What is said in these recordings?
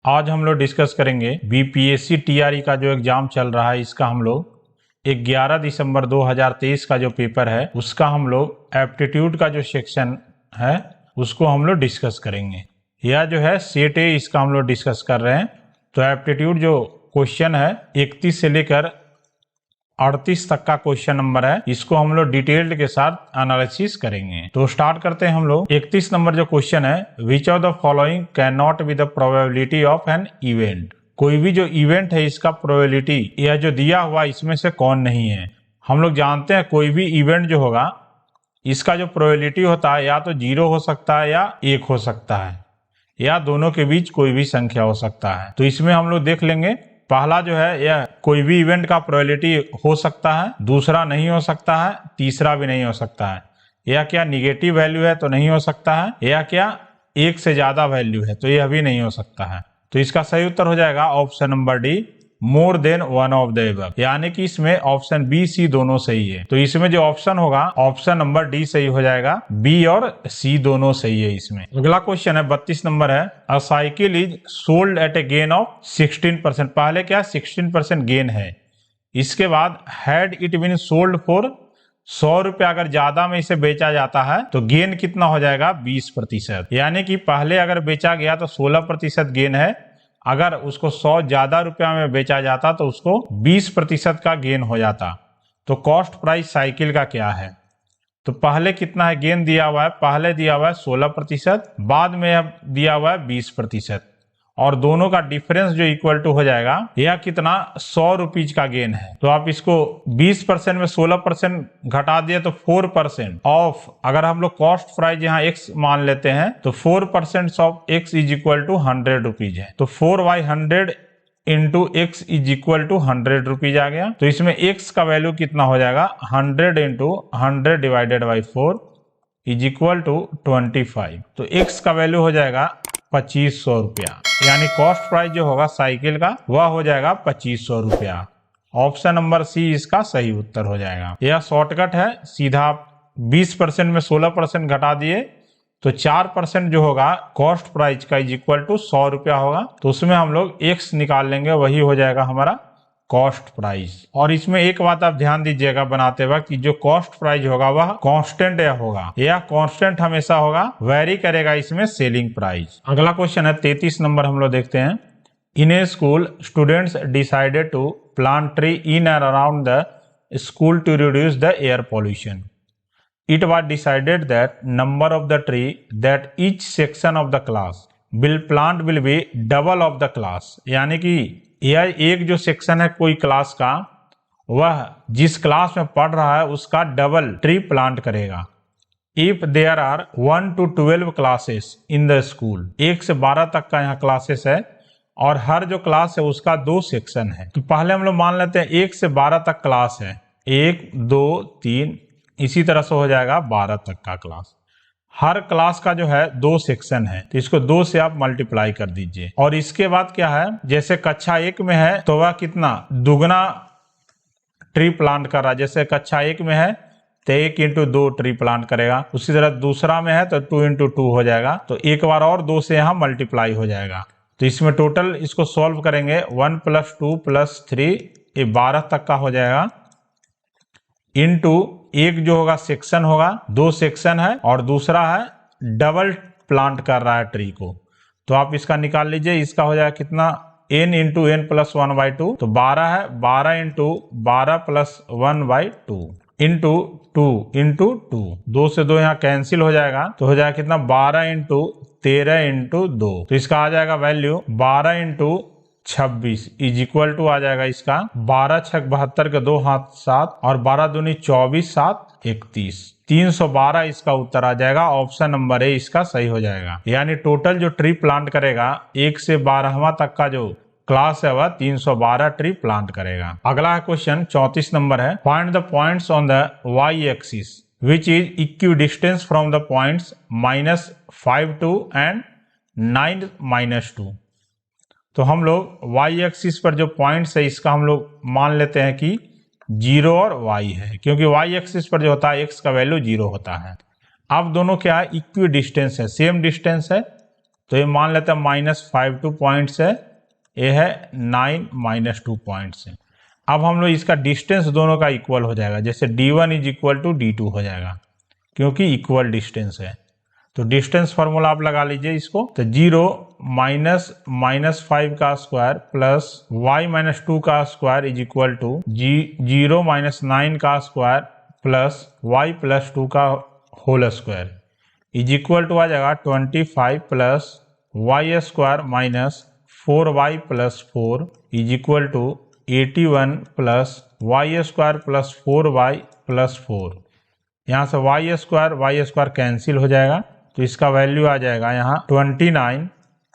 आज हम लोग डिस्कस करेंगे बीपीएससी टीआरई का जो एग्जाम चल रहा है। इसका हम लोग 11 दिसंबर 2023 का जो पेपर है उसका हम लोग एप्टीट्यूड का जो सेक्शन है उसको हम लोग डिस्कस करेंगे। यह जो है सेट ए, इसका हम लोग डिस्कस कर रहे हैं। तो एप्टीट्यूड जो क्वेश्चन है 31 से लेकर 38 तक का क्वेश्चन नंबर है, इसको हम लोग डिटेल्ड के साथ एनालिसिस करेंगे। तो स्टार्ट करते हैं हम लोग। 31 नंबर जो क्वेश्चन है, which of the following can not be the probability of an event. कोई भी जो इवेंट है इसका प्रोबेबिलिटी यह जो दिया हुआ इसमें से कौन नहीं है। हम लोग जानते हैं कोई भी इवेंट जो होगा इसका जो प्रोबेबिलिटी होता है या तो 0 हो सकता है या 1 हो सकता है या दोनों के बीच कोई भी संख्या हो सकता है। तो इसमें हम लोग देख लेंगे। पहला जो है यह कोई भी इवेंट का प्रोबेबिलिटी हो सकता है, दूसरा नहीं हो सकता है, तीसरा भी नहीं हो सकता है। यह क्या निगेटिव वैल्यू है तो नहीं हो सकता है, या क्या 1 से ज्यादा वैल्यू है तो यह भी नहीं हो सकता है। तो इसका सही उत्तर हो जाएगा option number D, more than one of the above. यानी कि इसमें ऑप्शन बी सी दोनों सही है। तो इसमें जो ऑप्शन होगा ऑप्शन नंबर डी सही हो जाएगा, बी और सी दोनों सही है इसमें। अगला क्वेश्चन है 32 नंबर है, a cycle is sold at a gain of 16%। पहले क्या 16% गेन है, इसके बाद had it been sold for 100 रुपया अगर ज्यादा में इसे बेचा जाता है तो गेन कितना हो जाएगा 20%। यानी कि पहले अगर बेचा गया तो 16% गेन है, अगर उसको 100 ज्यादा रुपया में बेचा जाता तो उसको 20% का गेन हो जाता। तो कॉस्ट प्राइस साइकिल का क्या है, तो पहले कितना है गेन दिया हुआ है, पहले दिया हुआ है 16%, बाद में अब दिया हुआ है 20%, और दोनों का डिफरेंस जो इक्वल टू हो जाएगा यह कितना 100 रुपीज का गेन है। तो आप इसको 20% में 16% घटा दिए तो 4% ऑफ, अगर हम लोग कॉस्ट प्राइस यहाँ x मान लेते हैं तो 4% of x is equal to 100 rupees है। तो 4/100 into x is equal to 100 rupees आ गया। तो इसमें x का वैल्यू कितना हो जाएगा 100 into 100 divided by 4 is equal to 25। तो x का वैल्यू हो जाएगा 2500 रुपया। यानी कॉस्ट प्राइस जो होगा साइकिल का वह हो जाएगा 2500 रुपया। ऑप्शन नंबर सी इसका सही उत्तर हो जाएगा। यह शॉर्टकट है, सीधा 20% में 16% घटा दिए तो 4% जो होगा कॉस्ट प्राइस का इज इक्वल टू 100 रुपया होगा। तो उसमें हम लोग x निकाल लेंगे, वही हो जाएगा हमारा कॉस्ट प्राइस। और इसमें एक बात आप ध्यान दीजिएगा बनाते वक्त कि जो कॉस्ट प्राइस होगा वह कांस्टेंट होगा, यह कांस्टेंट हमेशा होगा, वेरी करेगा इसमें सेलिंग प्राइस। अगला क्वेश्चन है 33 नंबर, हम लोग देखते हैं। In a school students decided to plant tree in and around the school to reduce the air pollution. It was decided that number of the tree that each section of the class will plant will be double of the class। यानी कि यह एक जो section है कोई class का, वह जिस क्लास में पढ़ रहा है उसका डबल ट्री प्लांट करेगा। If there are 1 to 12 classes in the school, 1 से 12 तक का यहाँ क्लासेस है और हर जो क्लास है उसका 2 सेक्शन है। तो पहले हम लोग मान लेते हैं 1 से 12 तक क्लास है, 1 2 3, इसी तरह से हो जाएगा 12 तक का क्लास। हर क्लास का जो है 2 सेक्शन है, तो इसको 2 से आप मल्टीप्लाई कर दीजिए। और इसके बाद क्या है, जैसे कक्षा 1 में है तो वह कितना दुगना ट्री प्लांट कर रहा है। जैसे कक्षा 1 में है तो 1 इंटू 2 ट्री प्लांट करेगा, उसी तरह दूसरा में है तो 2 इंटू 2 हो जाएगा। तो एक बार और 2 से यहाँ मल्टीप्लाई हो जाएगा। तो इसमें टोटल इसको सॉल्व करेंगे 1 + 2 + 3, ये 12 तक का हो जाएगा, इंटू एक जो होगा सेक्शन होगा, 2 सेक्शन है, और दूसरा है डबल प्लांट कर रहा है ट्री को। तो आप इसका निकाल लीजिए, इसका हो जाएगा कितना n इंटू n + 1/2। तो 12 है, 12 इंटू 12 + 1/2 इंटू 2 इंटू 2, 2 से 2 यहाँ कैंसिल हो जाएगा। तो हो जाएगा कितना 12 इंटू 13 इंटू 2। तो इसका आ जाएगा value 12 into 26 is equal to आ जाएगा इसका 12 × 6 = 72 के 2 हाथ 7 और 12 दूनी 24 7 31, 312 इसका उत्तर आ जाएगा। ऑप्शन नंबर ए इसका सही हो जाएगा। यानी टोटल जो ट्री प्लांट करेगा 1 से 12वां तक का जो क्लास है वह 312 ट्री प्लांट करेगा। अगला है क्वेश्चन 34 नंबर है, find the points on the y axis which is equi distance from the points -5 2 and 9 -2। तो हम लोग y एक्सिस पर जो पॉइंट्स है इसका हम लोग मान लेते हैं कि 0 और y है, क्योंकि y एक्सिस पर जो होता है x का वैल्यू 0 होता है। अब दोनों क्या है इक्वी डिस्टेंस है, सेम डिस्टेंस है, तो ये मान लेते हैं -52 पॉइंट्स है, ये है 9 -2 पॉइंट्स है। अब हम लोग इसका डिस्टेंस दोनों का इक्वल हो जाएगा, जैसे D1 is equal to D2 हो जाएगा क्योंकि इक्वल डिस्टेंस है। तो डिस्टेंस फॉर्मूला आप लगा लीजिए इसको, तो 0 -5 का स्क्वायर प्लस y-2 का स्क्वायर इज इक्वल टू 0 -9 का स्क्वायर प्लस y+2 का whole square is equal to आ जाएगा 25 plus y square minus 4y+4 is equal to 81 plus y square plus 4y+4। यहाँ से वाई स्क्वायर कैंसिल हो जाएगा, तो इसका वैल्यू आ जाएगा यहाँ 29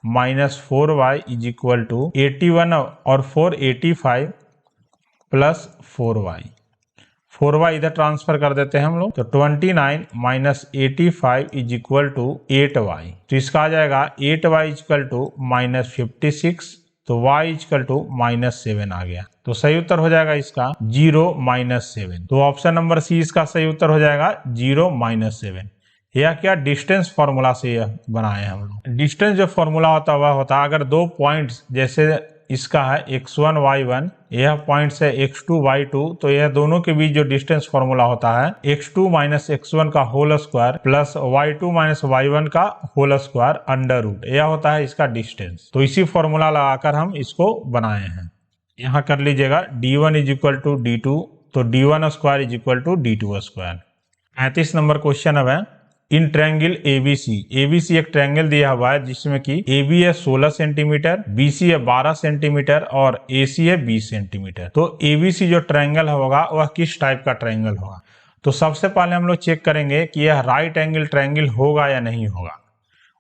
minus 4y is equal to 81 और 485 प्लस 4y इधर ट्रांसफर कर देते हैं हम लोग, तो 29 minus 85 is equal to 8y। तो इसका आ जाएगा 8y इक्वल टू -56, तो y इक्वल टू -7 आ गया। तो सही उत्तर हो जाएगा इसका 0 -7। तो ऑप्शन नंबर सी इसका सही उत्तर हो जाएगा 0 -7। यह क्या डिस्टेंस फॉर्मूला से यह बनाए हैं हम लोग। डिस्टेंस जो फॉर्मूला होता है वह होता है, अगर दो पॉइंट्स जैसे इसका है x1 y1, यह पॉइंट्स है x2 y2, तो यह दोनों के बीच जो डिस्टेंस फॉर्मूला होता है x2 माइनस x1 का whole square plus y2 minus y1 का होल स्क्वायर अंडर रूट, यह होता है इसका डिस्टेंस। तो इसी फॉर्मूला लगाकर हम इसको बनाए हैं। यहाँ कर लीजिएगा d1 is equal to d2, तो d1 square is equal to d2 square. 35 number question अब है, इन ट्रायंगल एबीसी एक ट्रायंगल दिया हुआ है जिसमें कि AB है 16 सेंटीमीटर, BC है 12 सेंटीमीटर और AC है 20 सेंटीमीटर। तो ABC जो ट्रायंगल होगा वह किस टाइप का ट्रायंगल होगा। तो सबसे पहले हम लोग चेक करेंगे कि यह राइट एंगल ट्रायंगल होगा या नहीं होगा।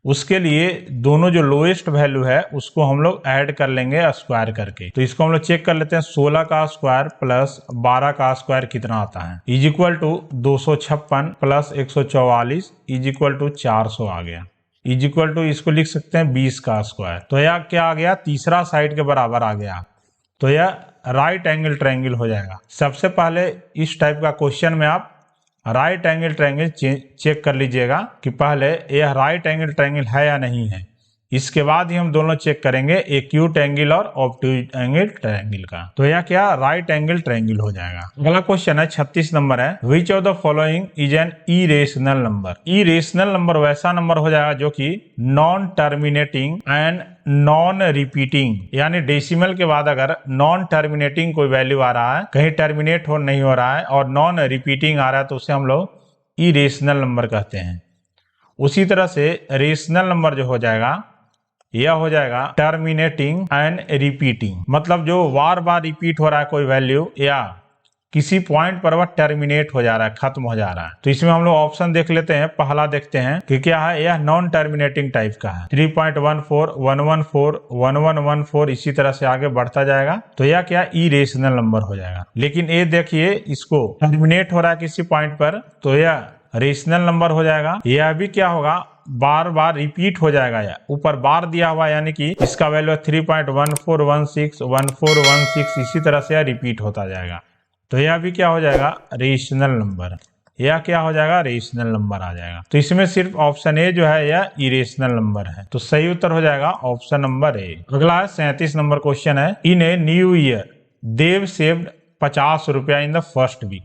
उसके लिए दोनों जो लोएस्ट वैल्यू है उसको हम लोग ऐड कर लेंगे स्क्वायर करके। तो इसको हम लोग चेक कर लेते हैं, 16 का स्क्वायर प्लस 12 का स्क्वायर कितना आता है, is equal to 256 plus 144 is equal to 400 आ गया। इज इक्वल टू इसको लिख सकते हैं 20 का स्क्वायर, तो यह क्या आ गया, तीसरा साइड के बराबर आ गया। तो यह राइट एंगल ट्रायंगल हो जाएगा। सबसे पहले इस टाइप का क्वेश्चन में आप राइट एंगल ट्रायंगल चेक कर लीजिएगा कि पहले यह राइट एंगल ट्रायंगल है या नहीं है। इसके बाद ही हम दोनों चेक करेंगे एक्यूट एंगल और ऑब्ट्यूज एंगल ट्रायंगल का। तो यह क्या राइट एंगल ट्रायंगल हो जाएगा। अगला क्वेश्चन है 36 नंबर है, which of the following is an irrational number. Irrational number वैसा नंबर हो जाएगा जो कि non terminating and non repeating, यानी डेसिमल के बाद अगर नॉन टर्मिनेटिंग कोई वैल्यू आ रहा है, कहीं टर्मिनेट हो नहीं हो रहा है और नॉन रिपीटिंग आ रहा है, तो उसे हम लोग इरेशनल नंबर कहते हैं। उसी तरह से रेशनल नंबर जो हो जाएगा यह हो जाएगा टर्मिनेटिंग एंड रिपीटिंग, मतलब जो बार बार रिपीट हो रहा है कोई वैल्यू या किसी पॉइंट पर वह टर्मिनेट हो जा रहा है, खत्म हो जा रहा है। तो इसमें हम लोग ऑप्शन देख लेते हैं। पहला देखते हैं कि क्या है, यह नॉन टर्मिनेटिंग टाइप का है। 3.14, 114, 1114 इसी तरह से आगे बढ़ता जाएगा, तो यह क्या इरेशनल नंबर हो जाएगा। लेकिन ये देखिए इसको टर्मिनेट हो रहा है किसी पॉइंट पर, तो यह रेशनल नंबर हो जाएगा। यह भी क्या होगा, बार बार रिपीट हो जाएगा, या ऊपर बार दिया हुआ यानी कि इसका वैल्यू 3.1416, 1416 इसी तरह से रिपीट होता जाएगा। तो यह भी क्या हो जाएगा रेशनल नंबर, यह क्या हो जाएगा रेशनल नंबर आ जाएगा। तो इसमें सिर्फ ऑप्शन ए जो है यह इरेशनल नंबर है, तो सही उत्तर हो जाएगा ऑप्शन नंबर ए। अगला है 37 नंबर क्वेश्चन है, in a new year Dev saved 50 रुपया इन द फर्स्ट वीक।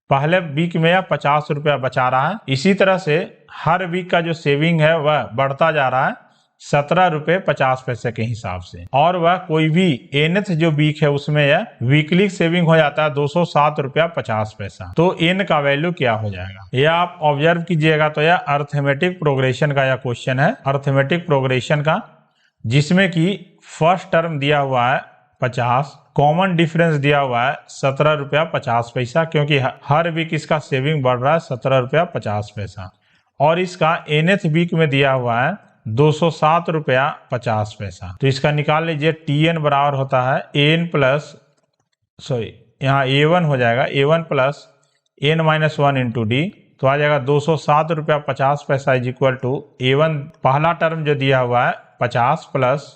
पहले वीक में यह 50 रुपया बचा रहा है। इसी तरह से हर वीक का जो सेविंग है वह बढ़ता जा रहा है 17 रुपये 50 पैसे के हिसाब से, और वह कोई भी एनथ जो वीक है उसमें यह वीकली सेविंग हो जाता है 207 रुपया 50 पैसा। तो एन का वैल्यू क्या हो जाएगा, यह आप ऑब्जर्व कीजिएगा। तो यह अर्थमेटिक प्रोग्रेशन का यह क्वेश्चन है, अर्थमेटिक प्रोग्रेशन का, जिसमें कि फर्स्ट टर्म दिया हुआ है 50, कॉमन डिफरेंस दिया हुआ है 17 रुपया 50 पैसा, क्योंकि हर वीक इसका सेविंग बढ़ रहा है 17 रुपया 50 पैसा, और इसका एनथ वीक में दिया हुआ है 207 रुपया 50 पैसा। तो इसका निकाल लीजिए, TN बराबर होता है एन प्लस यहाँ A1 हो जाएगा, A1 plus N-1 into D, तो आ जाएगा 207 रुपया 50 पैसा इज इक्वल टू A1 पहला टर्म जो दिया हुआ है 50 प्लस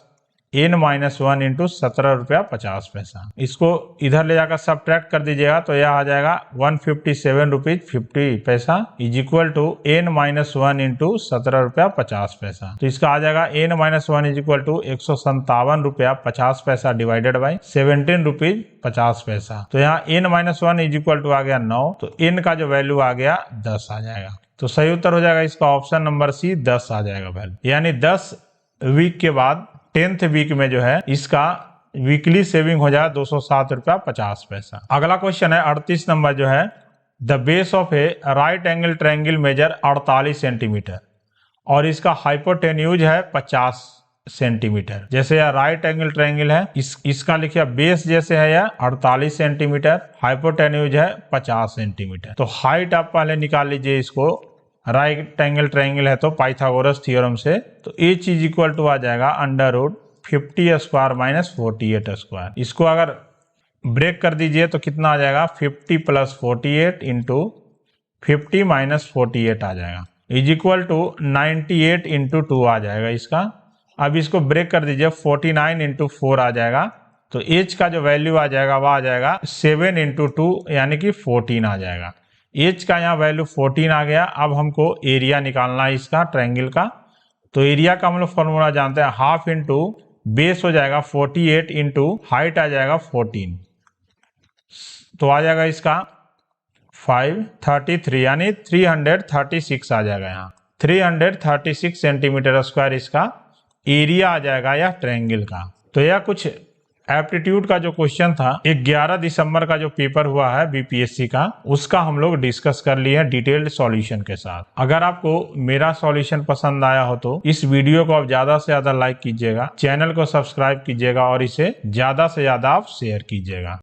n-1 इंटू 17 रुपया 50 पैसा। इसको इधर ले जाकर सब्ट्रैक्ट कर दीजिएगा तो यह आ जाएगा 157 रुपीज 50 पैसा is equal to n-1 into 17 रुपया 50 पैसा। तो इसका आ जाएगा n-1 इज इक्वल टू 157 रुपया 50 पैसा डिवाइडेड बाई 17 रुपीज 50 पैसा। तो यहाँ n-1 इज इक्वल टू आ गया 9, तो n का जो वैल्यू आ गया 10 आ जाएगा। तो सही उत्तर हो जाएगा इसका ऑप्शन नंबर सी 10 आ जाएगा वैल्यू। यानी 10 वीक के बाद 10th वीक में जो है इसका वीकली सेविंग हो जाएगा 207 रुपया 50 पैसा। अगला क्वेश्चन है 38 नंबर जो है the base of a right angle triangle measure 48 centimetre और इसका हाइपोटेन्यूज है 50 सेंटीमीटर। जैसे यह राइट एंगल ट्रायंगल है, इसका लिखिए बेस जैसे है यह 48 सेंटीमीटर, हाइपोटेन्यूज है 50 सेंटीमीटर। तो हाइट आप पहले निकाल लीजिए इसको, राइट एंगल ट्रायंगल है तो पाइथागोरस थ्योरम से, तो h इज इक्वल टू आ जाएगा √50 स्क्वायर माइनस 48 स्क्वायर। इसको अगर ब्रेक कर दीजिए तो कितना आ जाएगा 50 प्लस 48 इंटू 50 माइनस 48 आ जाएगा इज इक्वल टू 98 इंटू 2 आ जाएगा इसका। अब इसको ब्रेक कर दीजिए 49 इंटू 4 आ जाएगा, तो h का जो वैल्यू आ जाएगा वह आ जाएगा 7 इंटू 2 यानी कि 14 आ जाएगा। h का यहाँ वैल्यू 14 आ गया। अब हमको एरिया निकालना है इसका ट्रायंगल का, तो एरिया का हम लोग फॉर्मूला जानते हैं, हाफ इंटू बेस हो जाएगा 48 इंटू हाइट आ जाएगा 14, तो आ जाएगा इसका 533 यानी 336 आ जाएगा। यहाँ 336 सेंटीमीटर स्क्वायर इसका एरिया आ जाएगा या ट्रायंगल का। तो यह कुछ एप्टीट्यूड का जो क्वेश्चन था 11 दिसंबर का जो पेपर हुआ है बीपीएससी का, उसका हम लोग डिस्कस कर लिए हैं डिटेल्ड सॉल्यूशन के साथ। अगर आपको मेरा सॉल्यूशन पसंद आया हो तो इस वीडियो को आप ज्यादा से ज्यादा लाइक कीजिएगा, चैनल को सब्सक्राइब कीजिएगा और इसे ज्यादा से ज्यादा आप शेयर कीजिएगा।